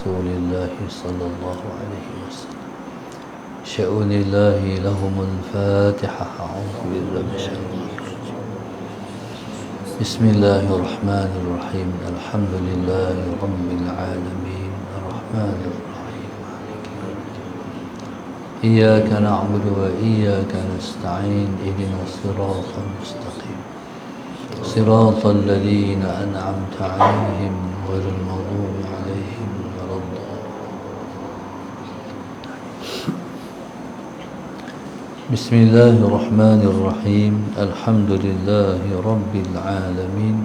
رسول الله صلى الله عليه وسلم. شؤون الله لهم الفاتحة. أعوذ بالله من الشيطان الرجيم. بسم الله الرحمن الرحيم. الحمد لله رب العالمين الرحمن الرحيم مالك يوم الدين. إياك نعبد وإياك نستعين. اهدنا الصراط المستقيم صراط الذين أنعمت عليهم غير المغضوب عليهم ولا الضالين. بسم الله الرحمن الرحيم. الحمد لله رب العالمين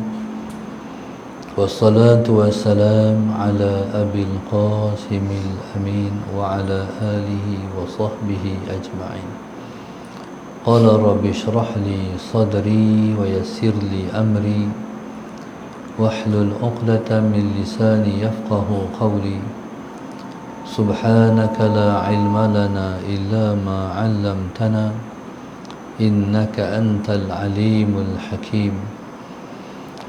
والصلاة والسلام على أبي القاسم الأمين وعلى آله وصحبه أجمعين. قال رب اشرح لي صدري ويسر لي أمري واحلل عقدة من لساني يفقه قولي. سبحانك لا علم لنا إلا ما علمتنا إنك أنت العليم الحكيم.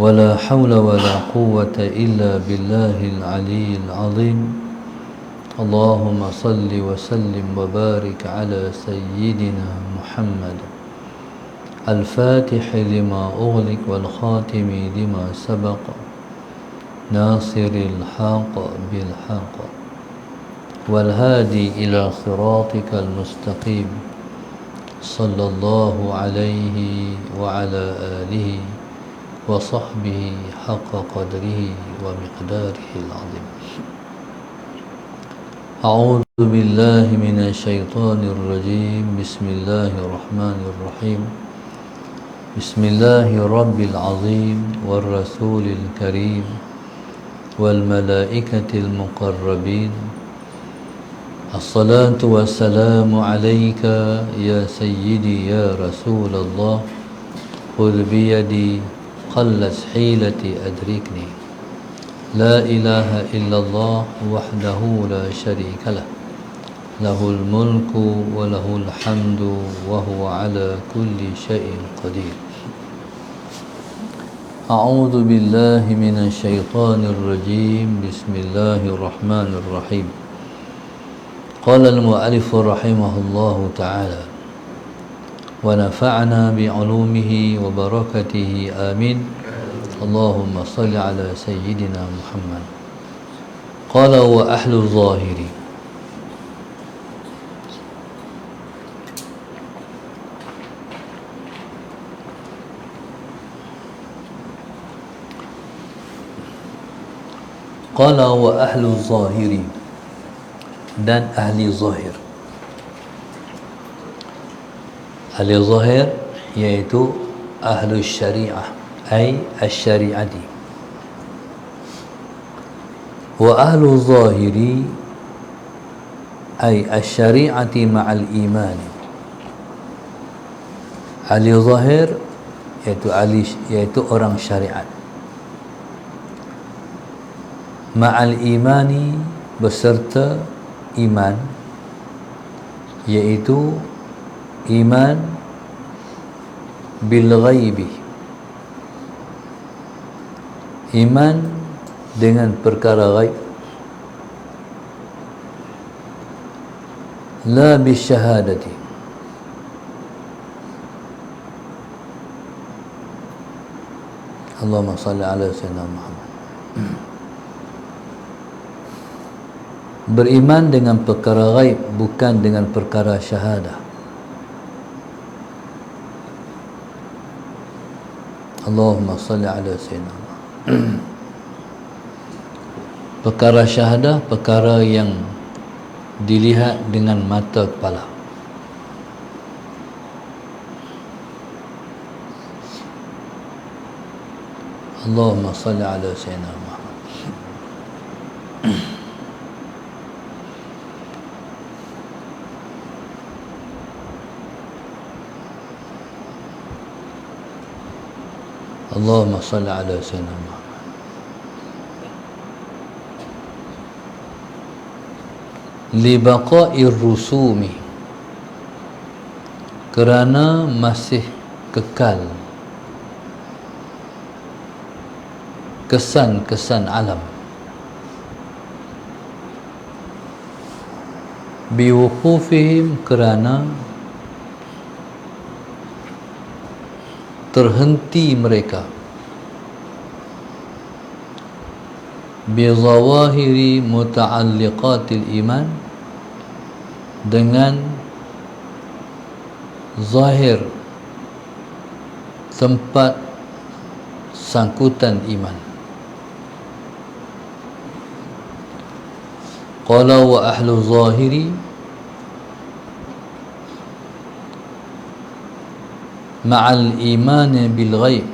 ولا حول ولا قوة إلا بالله العلي العظيم. اللهم صل وسلم وبارك على سيدنا محمد الفاتح لما أغلق والخاتم لما سبق ناصر الحق بالحق والهادي إلى صراطك المستقيم صلى الله عليه وعلى آله وصحبه حق قدره ومقداره العظيم. أعوذ بالله من الشيطان الرجيم. بسم الله الرحمن الرحيم. بسم الله رب العظيم والرسول الكريم والملائكة المقربين. الصلاة والسلام عليك يا سيدي يا رسول الله. خذ بيدي قلت حيلتي أدركني. لا إله إلا الله وحده لا شريك له. له الملك وله الحمد وهو على كل شيء قدير. أعوذ بالله من الشيطان الرجيم. بسم الله الرحمن الرحيم. قال المؤلف رحمه الله تعالى ونفعنا بعلومه وبركته آمين. اللهم صل على سيدنا محمد. قال وأهل الظاهر قال وأهل الظاهر dan ahli zahir. Ahli zahir yaitu ahlu syariah ay asy-syari'ati. Wa ahlu zahiri ay asy-syari'ati ma'al iman. Ahli zahir yaitu orang syariat. Ma'al imani beserta iman, yaitu iman bil ghaibi, iman dengan perkara ghaib, la bis syahadati, Allahumma salli ala sayyidina Muhammad. Beriman dengan perkara ghaib, bukan dengan perkara syahadah. Allahumma salli ala sayyidina Muhammad. Perkara syahadah, perkara yang dilihat dengan mata kepala. Allahumma salli ala sayyidina Muhammad. Allahumma salli ala sayyidina Muhammad. Li baqa'ir rusumi, kerana masih kekal kesan-kesan alam. biwuqufihim, kerana terhenti mereka, bizawahiri muta'alliqatil iman, dengan zahir tempat sangkutan iman. Qala wa ahlu zahiri ma'al iman bil ghaib,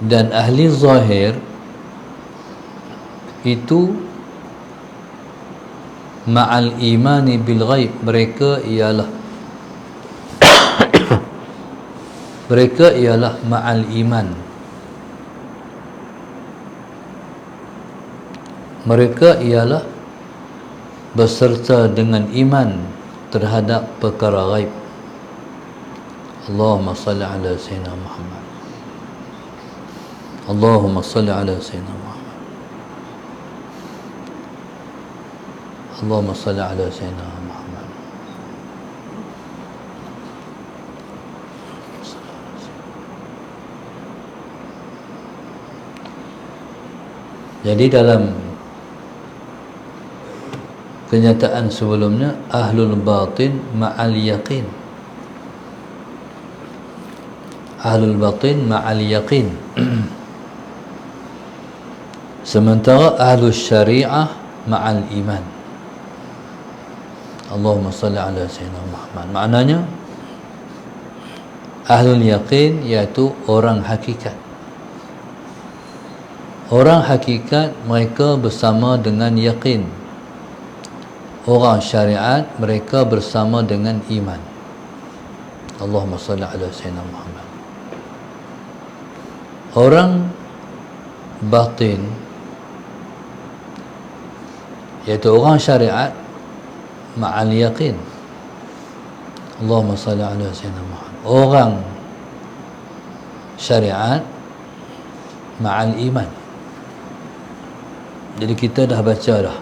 dan ahli zahir itu ma'al iman bil ghaib, mereka ialah ma'al iman, mereka ialah beserta dengan iman terhadap perkara ghaib. Allahumma salli ala sayyidina Muhammad. Allahumma salli ala sayyidina Muhammad. Allahumma salli ala sayyidina Muhammad. Jadi dalam kenyataan sebelumnya, ahlul batin ma'al yaqin, ahlul batin ma'al yaqin sementara ahlul syariah ma'al iman. Allahumma salli ala sayyidina Muhammad. Maknanya ahlul yaqin iaitu orang hakikat. Orang hakikat mereka bersama dengan yaqin. Orang syariat mereka bersama dengan iman. Allahumma salli ala sayyidina Muhammad. Orang batin iaitu orang syariat ma'al yaqin. Allahumma salli ala sayyidina Muhammad. Orang syariat ma'al iman. Jadi kita dah baca dah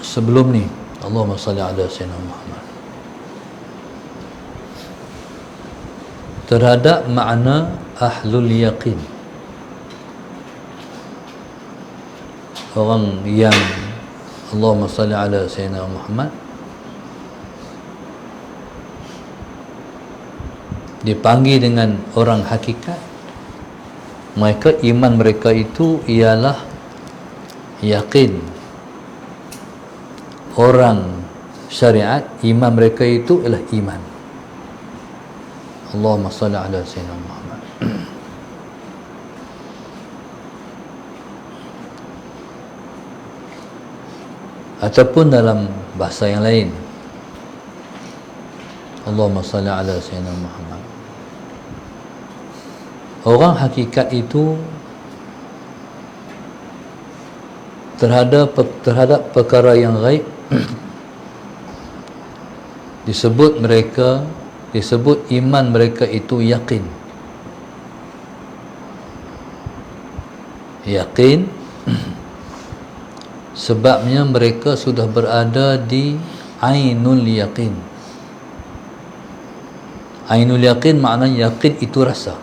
sebelum ni, Allahumma salli ala sayyidina Muhammad, terhadap makna ahlul yaqin, orang yang Allahumma salli ala sayyidina Muhammad dipanggil dengan orang hakikat. Mereka iman mereka itu ialah yakin. Orang syariat iman mereka itu ialah iman. Allahumma salli ala sayyidina Muhammad. Ataupun dalam bahasa yang lain, Allahumma salli ala sayyidina Muhammad. Orang hakikat itu terhadap perkara yang ghaib disebut iman mereka itu yakin. Yakin sebabnya mereka sudah berada di ainul yaqin. Ainul yaqin maknanya yakin itu rasa.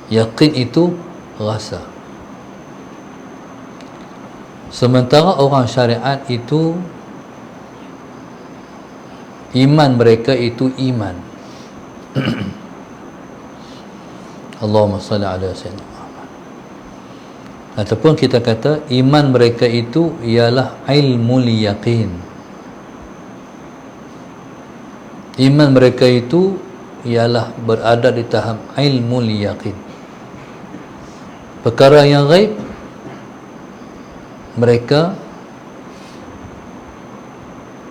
Yakin itu rasa. Sementara orang syariat itu iman mereka itu iman. Allahumma salli ala sayyidina Muhammad. Ataupun kita kata iman mereka itu ialah ilmul yaqin. Iman mereka itu ialah berada di tahap ilmul yaqin. Perkara yang ghaib mereka,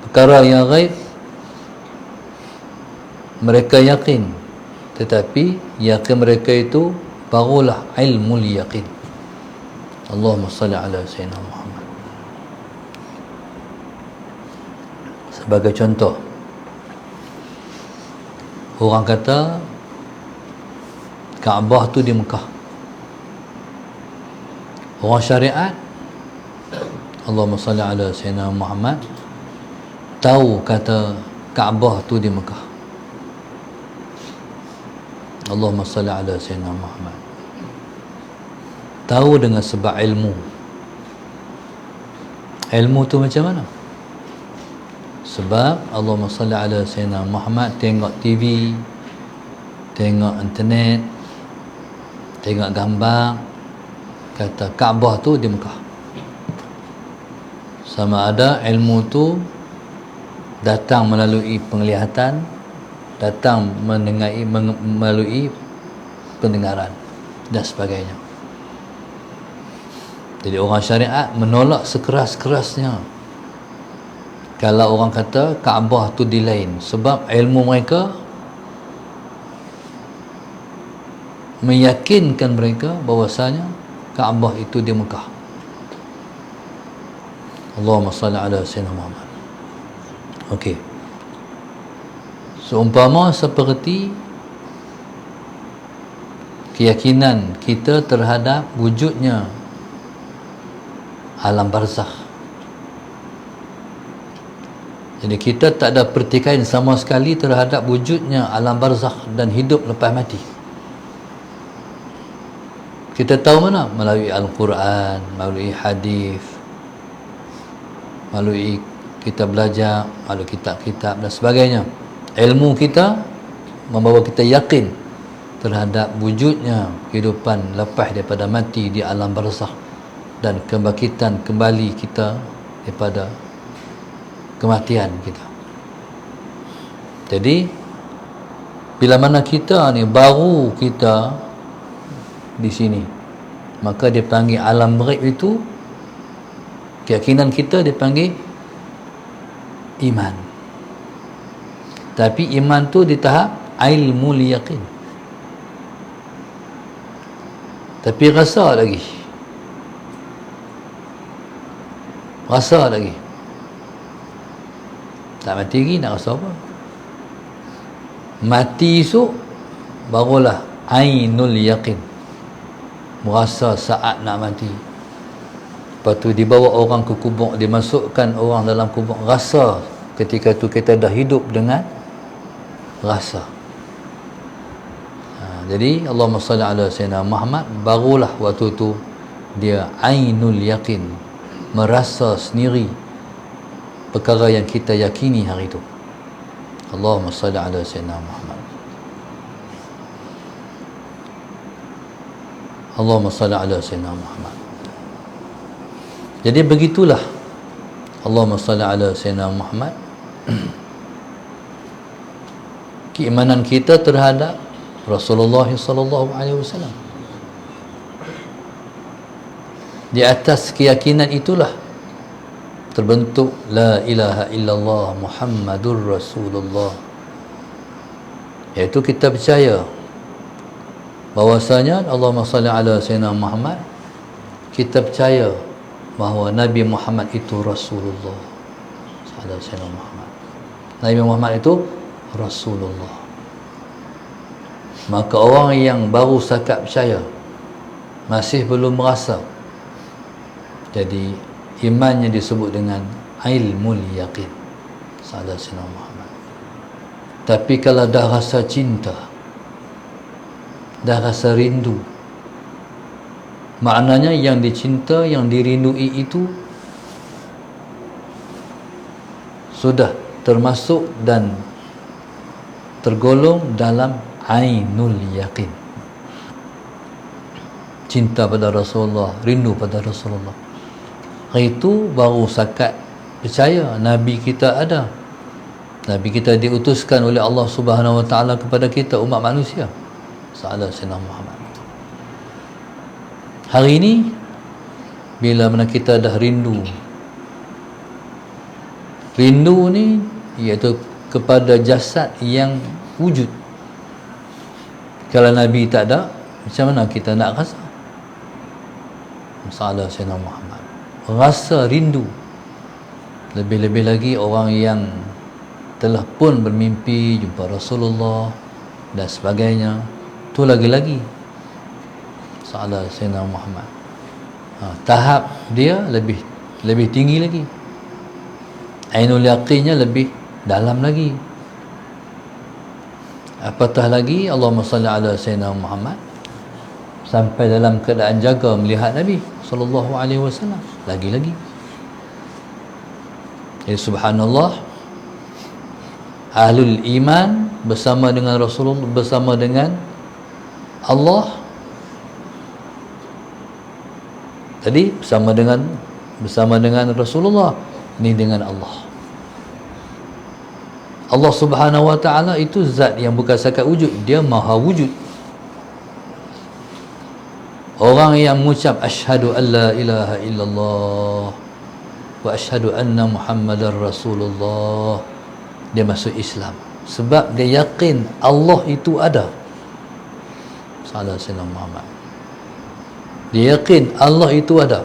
perkara yang ghaib mereka yakin, tetapi yakin mereka itu barulah ilmul yaqin. Allahumma salli ala sayyidina Muhammad. Sebagai contoh, orang kata Kaabah tu di Mekah. Orang syariat, Allahumma salli ala Sayyidina Muhammad, tahu kata Kaabah tu di Mekah. Allahumma salli ala Sayyidina Muhammad. Tahu dengan sebab ilmu. Ilmu tu macam mana? Sebab Allahumma salli ala Sayyidina Muhammad tengok TV, tengok internet, tengok gambar, kata Kaabah tu di Mekah. Sama ada ilmu tu datang melalui penglihatan, datang melalui pendengaran dan sebagainya. Jadi orang syariat menolak sekeras-kerasnya kalau orang kata Kaabah tu di lain, sebab ilmu mereka meyakinkan mereka bahawasanya Kaabah itu di Mekah. Allahumma salli ala Sayyidina Muhammad. Okey. Seumpama seperti keyakinan kita terhadap wujudnya alam barzakh. Jadi kita tak ada pertikaian sama sekali terhadap wujudnya alam barzakh dan hidup lepas mati. Kita tahu mana? Melalui Al-Quran, melalui hadis, melalui kita belajar, melalui kitab-kitab dan sebagainya. Ilmu kita membawa kita yakin terhadap wujudnya kehidupan lepas daripada mati di alam barzakh dan kebangkitan kembali kita daripada kematian kita. Jadi bila mana kita ni baru kita di sini, maka dipanggil alam ghaib itu, keyakinan kita dipanggil iman. Tapi iman tu di tahap ilmul yaqin. Tapi rasa lagi, tak mati lagi, nak rasa apa? Mati esok barulah ainul yaqin, merasa saat nak mati. Lepas tu dibawa orang ke kubur, dimasukkan orang dalam kubur, rasa ketika tu kita dah hidup dengan rasa. Jadi Allahumma salli ala Sayyidina Muhammad, barulah waktu tu dia ainul yaqin, merasa sendiri perkara yang kita yakini hari itu. Allahumma salli ala Sayyidina Muhammad. Allahumma salli ala Sayyidina Muhammad. Jadi begitulah Allahumma salli ala Sayyidina Muhammad. Keimanan kita terhadap Rasulullah sallallahu alaihi wasallam. Di atas keyakinan itulah terbentuk la ilaha illallah Muhammadur Rasulullah, iaitu kita percaya bahwasanya Allahumma salli ala Sayyidina Muhammad, kita percaya bahawa Nabi Muhammad itu Rasulullah. Sallallahu Sayyidina Muhammad, Nabi Muhammad itu Rasulullah. Maka orang yang baru sakat percaya, masih belum merasa, jadi imannya disebut dengan ilmul yaqin. Sallallahu Sayyidina Muhammad. Tapi kalau dah rasa cinta, dah rasa rindu, maknanya yang dicinta, yang dirindui itu sudah termasuk dan tergolong dalam ainul yaqin. Cinta pada Rasulullah, rindu pada Rasulullah, itu baru sakat percaya Nabi kita ada, Nabi kita diutuskan oleh Allah Subhanahu Wa Taala kepada kita umat manusia. Sallallahu Sayyidina Muhammad. Hari ini bila mana kita dah rindu ni iaitu kepada jasad yang wujud. Kalau Nabi tak ada, macam mana kita nak rasa? Sallallahu Sayyidina Muhammad. Rasa rindu. Lebih-lebih lagi orang yang telah pun bermimpi jumpa Rasulullah dan sebagainya, tu lagi-lagi Sallallahu Sayyidina Muhammad. tahap dia lebih tinggi lagi. Ainul yaqinnya lebih dalam lagi. Apatah lagi Allahumma salli ala sayyidina Muhammad, sampai dalam keadaan jaga melihat Nabi sallallahu alaihi wasallam, lagi-lagi. Jadi subhanallah, ahlul iman bersama dengan Rasulullah, bersama dengan Allah. Tadi bersama dengan Rasulullah, ini dengan Allah. Allah Subhanahu wa taala itu zat yang bukan sekadar wujud, dia maha wujud. Orang yang mengucap asyhadu an la ilaha illallah wa asyhadu anna Muhammadar Rasulullah, dia masuk Islam sebab dia yakin Allah itu ada. Sallallahu alaihi wasallam Muhammad. Dia yakin Allah itu ada.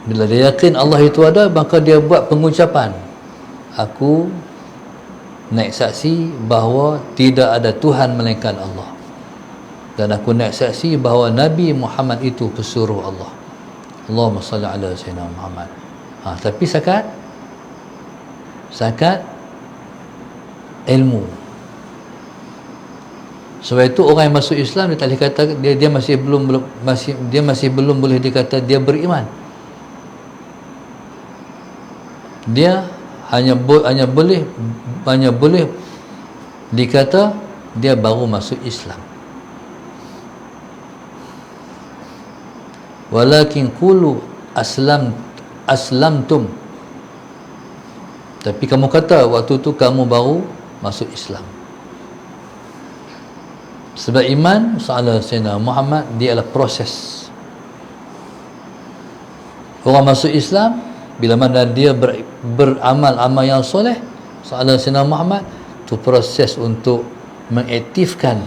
Bila dia yakin Allah itu ada, maka dia buat pengucapan, aku naik saksi bahawa tidak ada Tuhan melainkan Allah, dan aku naik saksi bahawa Nabi Muhammad itu pesuruh Allah. Allahumma salli ala sayyidina Muhammad. Tapi zakat ilmu. Sebab itu orang yang masuk Islam, dia tak boleh kata dia masih belum boleh dikata dia beriman. Dia hanya boleh dikata dia baru masuk Islam. Walakin qulu aslamtum, tapi kamu kata waktu tu kamu baru masuk Islam. Sebab iman sallallahu alaihi Muhammad, dia adalah proses. Orang masuk Islam bila mana dia beramal amal yang soleh, sallallahu alaihi Muhammad, tu proses untuk mengaktifkan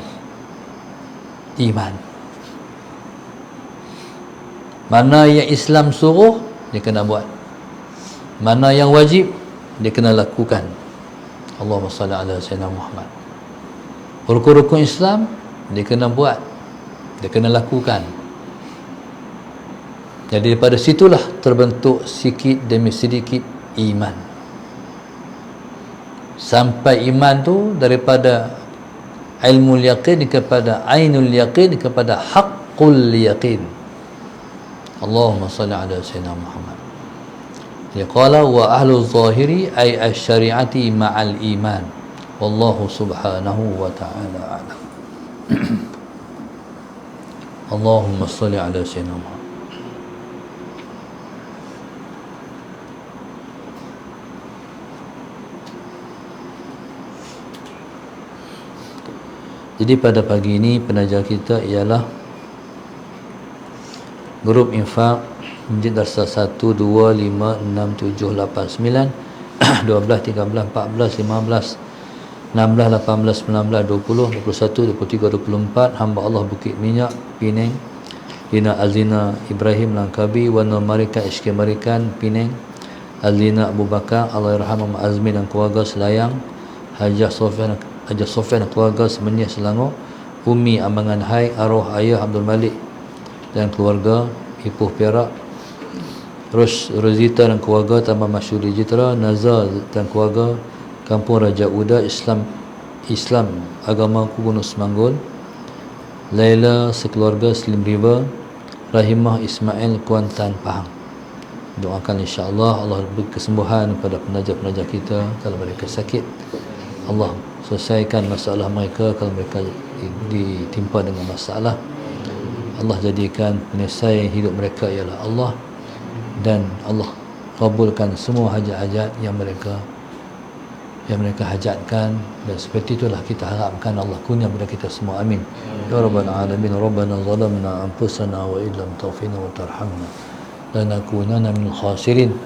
iman. Mana yang Islam suruh, dia kena buat. Mana yang wajib, dia kena lakukan. Allahumma salli ala sayyidina Muhammad. Rukun-rukun Islam dia kena buat, dia kena lakukan. Jadi daripada situlah terbentuk sikit demi sedikit iman. Sampai iman tu daripada ilmu yaqin kepada ainul yaqin kepada haqqul yaqin. Allahumma salli ala sayyidina Muhammad. Dia qala wa ahlu zahiri ay asy-syari'ati ma'al iman. Wallahu subhanahu wa ta'ala a'lam. Allahumma salli ala sayyidina Muhammad. Jadi pada pagi ini penaja kita ialah grup infak Masjid Darsa 1, 2, 5, 6, 7, 8, 9 12, 13, 14, 15, 16, 18, 19, 20, 21, 23, 24 hamba Allah Bukit Minyak Penang, Lina Azina Ibrahim Langkawi, Wana Marika SK Marikan Penang, Azina Abu Bakar Allahyarham Muhammad Azmi dan keluarga Selayang, Hajah Sofian dan keluarga Semenyih Selangor, Umi Ambangan Hai, arwah ayah Abdul Malik dan keluarga Ipoh Perak, Rosita dan keluarga Taman Masyuri Jitra, Nazar dan keluarga Kampung Raja Uda, Islam Agama Gunung Semanggol, Laila sekeluarga Slim River, Rahimah Ismail Kuantan Pahang. Doakan insya-Allah Allah beri kesembuhan kepada penaja-penaja kita kalau mereka sakit. Allah selesaikan masalah mereka kalau mereka ditimpa dengan masalah. Allah jadikan penyelesaian hidup mereka ialah Allah, dan Allah kabulkan semua hajat-hajat yang mereka hajatkan, dan seperti itulah kita harapkan Allah kurnia kepada kita semua. Amin ya rabbal alamin. Rabbana zalamna anfusana wa illam taghfir wa tarhamna lanakunanna minal khasirin.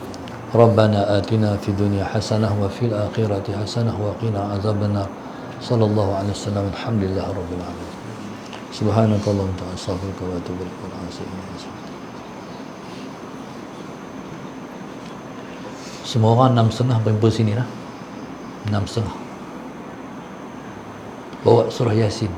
Rabbana atina fid dunya hasanah wa fil akhirati hasanah wa qina azabannar. Sallallahu alaihi wasallam. Alhamdulillah rabbil alamin. Subhanakallahumma wa astaghfiruka wa atubu ilaik. Semua orang 6.30 berkumpul sini lah. 6.30 bawa surah Yasin.